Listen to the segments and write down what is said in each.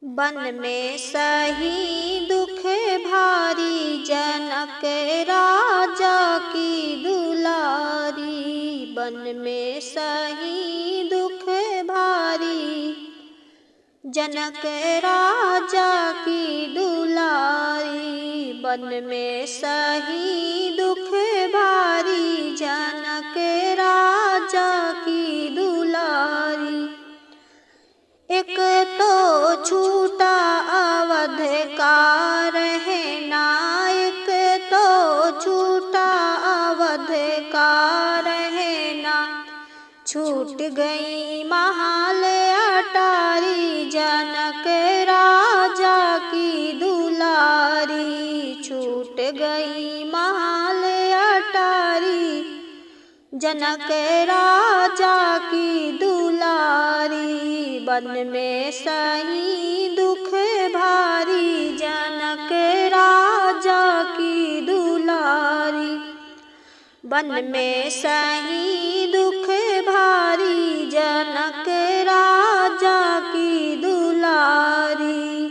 बन में सही दुख भारी, जनक राजा की दुलारी। बन में सही दुख भारी, जनक राजा की दुलारी। बन में सही दुख भारी, जनक राजा की दुलारी। एक तो छूटा अवध का रहना, एक तो छूटा अवध का रहना। छूट गई महाल अटारी, जनक राजा की दुलारी। छूट गई महाल अटारी, जनक राजा की दुलारी। बन में सही दुख भारी, जनक राजा की दुलारी। बन में सही दुख भारी, जनक राजा की दुलारी।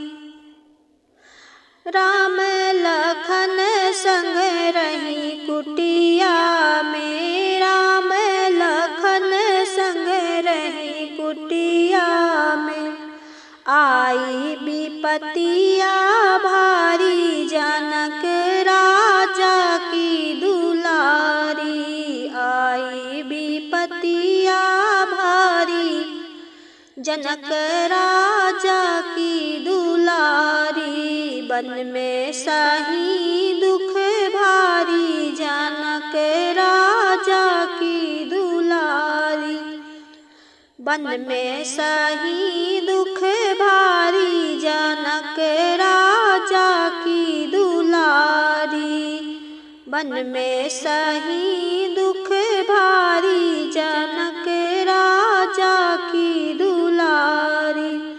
राम लखन संग रही कुटिया में, राम लखन संग रही कुटिया में। आई विपतिया भारी, जनक राजा की दुलारी। आई विपतिया भारी, जनक राजा की दुलारी। बन में सही दुख भारी, जनक राजा की दुलारी। बन में सही दुख भारी, जनक राजा की दुलारी। बन में सही दुख भारी, जनक राजा की दुलारी।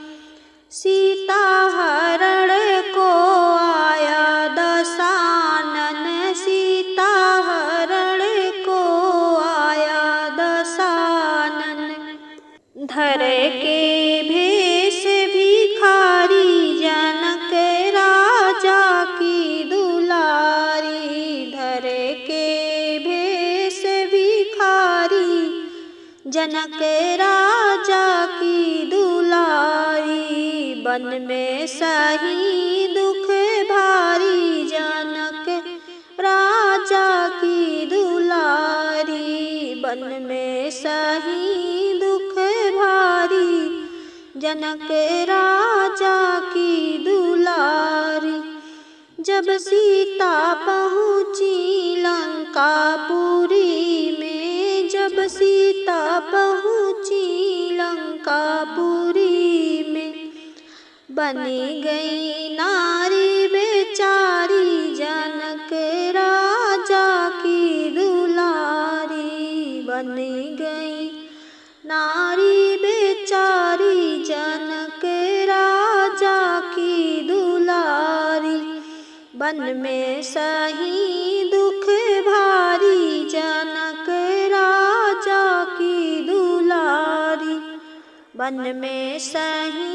सीता हरण को आया दशानन, सीता हरण को आया दशानन। धर के भेष भिखारी, जनक राजा की दुलारी। धर के भेष भिखारी, जनक राजा की दुलारी। बन में सही दुख भारी, जनक राजा की दुलारी। बन में सही दुख भारी, जनक राजा की दुलारी। जब सीता पहुँची लंकापुरी में, जब सीता पहुँची लंकापुरी में। बनी गई नारी बेचारी, जनक राजा की दुलारी। बनी गई नारी बेचारी, जनक राजा की दुलारी। बन में सही दुख भारी, जनक राजा की दुलारी। बन में सही